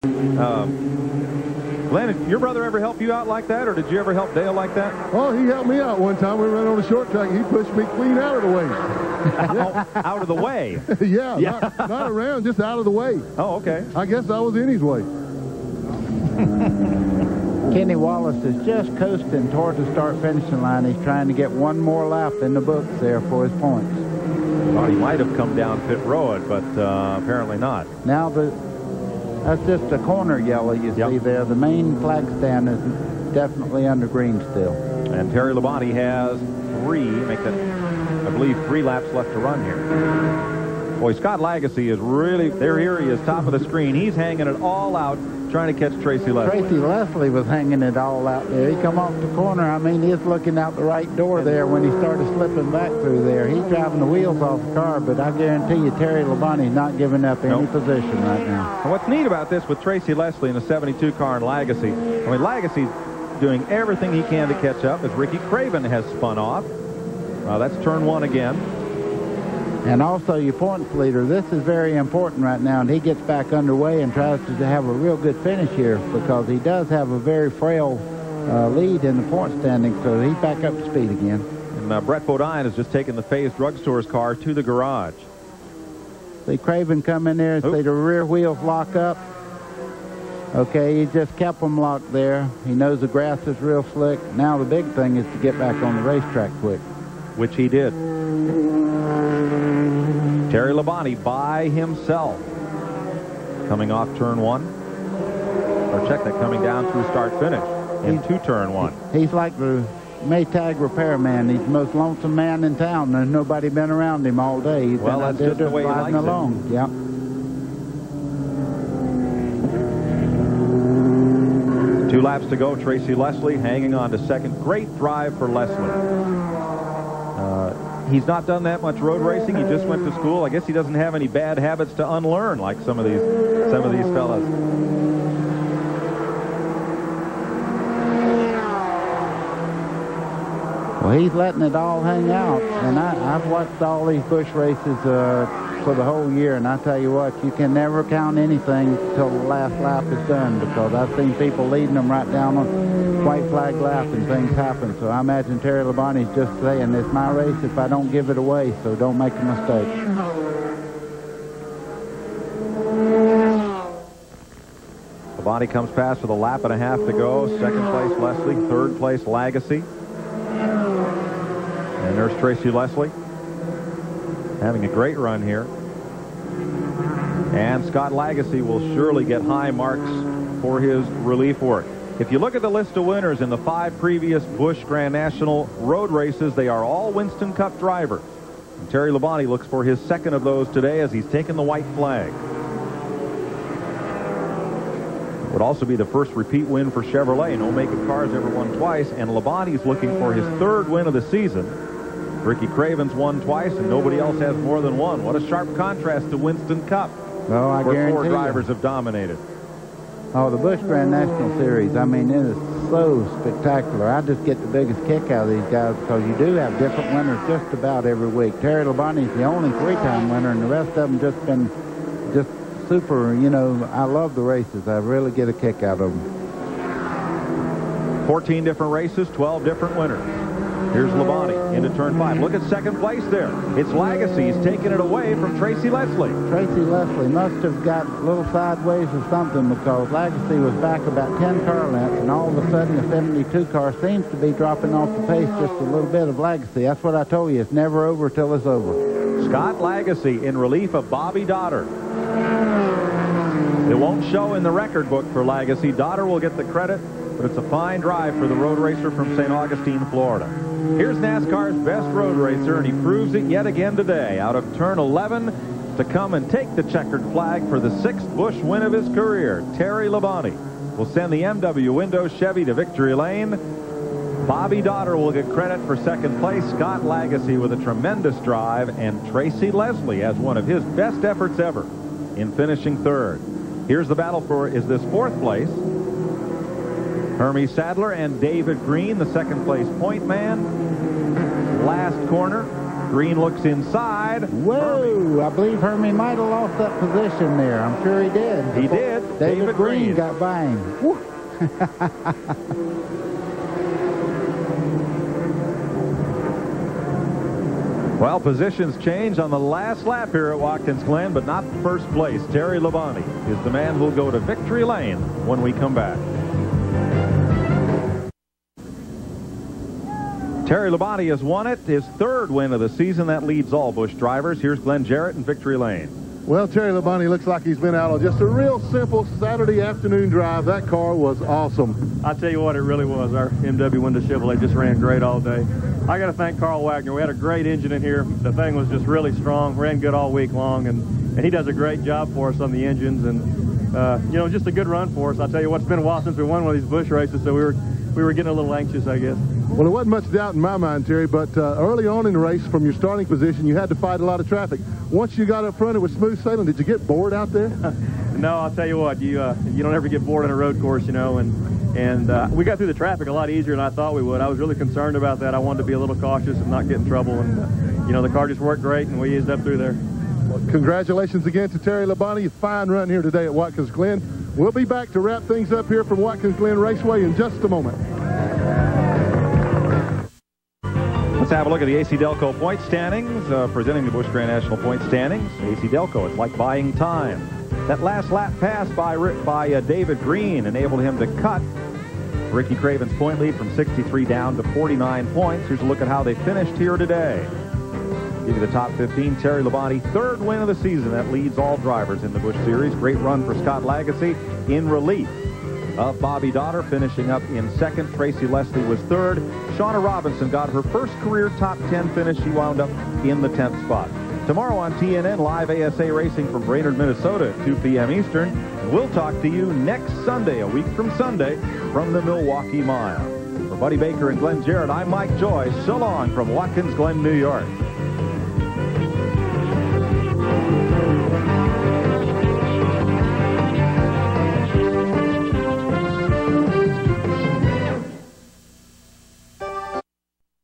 Glenn, did your brother ever help you out like that, or did you ever help Dale like that? Oh, he helped me out one time. We ran on the short track, and he pushed me clean out of the way. Out of the way? Yeah. Not around, just out of the way. Oh, okay. I guess I was in his way. Kenny Wallace is just coasting toward the start-finishing line. He's trying to get one more lap in the books there for his points. Thought he might have come down pit road, but apparently not. Now that's just a corner yellow you see there. The main flag stand is definitely under green still. And Terry Labonte has I believe 3 laps left to run here. Boy, Scott Lagasse is really, here he is, top of the screen. He's hanging it all out, trying to catch Tracy Leslie. Tracy Leslie was hanging it all out there. He come off the corner. I mean, he's looking out the right door there when he started slipping back through there. He's driving the wheels off the car, but I guarantee you Terry Labonte's not giving up any position right now. And what's neat about this with Tracy Leslie in the 72 car and Lagasse, I mean, Lagasse's doing everything he can to catch up as Ricky Craven has spun off. That's turn 1 again. And also your points leader, this is very important right now, and he gets back underway and tries to have a real good finish here because he does have a very frail lead in the point standing, so he's back up to speed again. And Brett Bodine has just taken the Faye's Drugstore's car to the garage. See Craven come in there and see the rear wheels lock up. Okay, he just kept them locked there. He knows the grass is real slick. Now the big thing is to get back on the racetrack quick. Which he did. Terry Labonte by himself. Coming off turn 1. Or check that, coming down through start-finish into turn 1. He's like the Maytag repairman. He's the most lonesome man in town. There's nobody been around him all day. He's well, been that's just the way he likes along. It. Yep. Two laps to go. Tracy Leslie hanging on to second. Great drive for Leslie. He's not done that much road racing. He just went to school. I guess he doesn't have any bad habits to unlearn like some of these fellas. Well, he's letting it all hang out. And I've watched all these Busch races for the whole year, and I tell you what, you can never count anything till the last lap is done because I've seen people leading them right down a white flag lap and things happen. So I imagine Terry Labonte's just saying, it's my race if I don't give it away, so don't make a mistake. Labonte comes past with a lap and a half to go. Second place Leslie, third place Lagasse. And there's Tracy Leslie having a great run here. And Scott Lagasse will surely get high marks for his relief work. If you look at the list of winners in the 5 previous Busch Grand National road races, they are all Winston Cup drivers. And Terry Labonte looks for his second of those today as he's taken the white flag. It would also be the first repeat win for Chevrolet. No Macon cars ever won twice, and Labonte's looking for his 3rd win of the season. Ricky Craven's won twice, and nobody else has more than one. What a sharp contrast to Winston Cup, where 4 drivers have dominated. Oh, the Busch Grand National Series, I mean, it is so spectacular. I just get the biggest kick out of these guys because you do have different winners just about every week. Terry Labonte's the only 3-time winner, and the rest of them just been super. You know, I love the races. I really get a kick out of them. 14 different races, 12 different winners. Here's Labonte into turn 5. Look at second place there. It's Lagasse. He's taking it away from Tracy Leslie. Tracy Leslie must have got a little sideways or something because Lagasse was back about 10 car lengths, and all of a sudden the 72 car seems to be dropping off the pace just a little bit of Lagasse. That's what I told you. It's never over till it's over. Scott Lagasse in relief of Bobby Dotter. It won't show in the record book for Lagasse. Dotter will get the credit, but it's a fine drive for the road racer from St. Augustine, Florida. Here's NASCAR's best road racer, and he proves it yet again today. Out of turn 11 to come and take the checkered flag for the 6th Busch win of his career. Terry Labonte will send the MW Windows Chevy to victory lane. Bobby Dotter will get credit for second place. Scott Lagasse with a tremendous drive, and Tracy Leslie has one of his best efforts ever in finishing 3rd. Here's the battle for this 4th place. Hermie Sadler and David Green, the 2nd place point man. Last corner. Green looks inside. Whoa! Hermie. I believe Hermie might have lost that position there. I'm sure he did. He did. David Green got by him. Woo. Well, positions change on the last lap here at Watkins Glen, but not first place. Terry Labonte is the man who'll go to victory lane when we come back. Terry Labonte has won it, his third win of the season. That leads all Busch drivers. Here's Glenn Jarrett in victory lane. Well, Terry Labonte looks like he's been out on just a real simple Saturday afternoon drive. That car was awesome. I tell you what, it really was. Our MW Window Chevrolet just ran great all day. I got to thank Carl Wagner. We had a great engine in here. The thing was just really strong, ran good all week long, and he does a great job for us on the engines, and you know, just a good run for us. I tell you what, it's been a while since we won one of these Busch races, so we were getting a little anxious, I guess. Well, there wasn't much doubt in my mind, Terry, but early on in the race, from your starting position, you had to fight a lot of traffic. Once you got up front, it was smooth sailing. Did you get bored out there? No, I'll tell you what, you don't ever get bored on a road course, you know, and we got through the traffic a lot easier than I thought we would. I was really concerned about that. I wanted to be a little cautious and not get in trouble, and you know, the car just worked great, and we eased up through there. Well, congratulations again to Terry Labonte. A fine run here today at Watkins Glen. We'll be back to wrap things up here from Watkins Glen Raceway in just a moment. Let's have a look at the AC Delco point standings, presenting the Busch Grand National point standings. AC Delco, it's like buying time. That last lap pass by David Green enabled him to cut Ricky Craven's point lead from 63 down to 49 points. Here's a look at how they finished here today. Give you the top 15. Terry Labonte, third win of the season. That leads all drivers in the Busch Series. Great run for Scott Lagasse in relief of Bobby Dotter, finishing up in second. Tracy Leslie was third. Shauna Robinson got her first career top 10 finish. She wound up in the 10th spot. Tomorrow on TNN, live ASA racing from Brainerd, Minnesota at 2 p.m. Eastern. And we'll talk to you next Sunday, a week from Sunday, from the Milwaukee Mile. For Buddy Baker and Glenn Jarrett, I'm Mike Joy. So long from Watkins Glen, New York.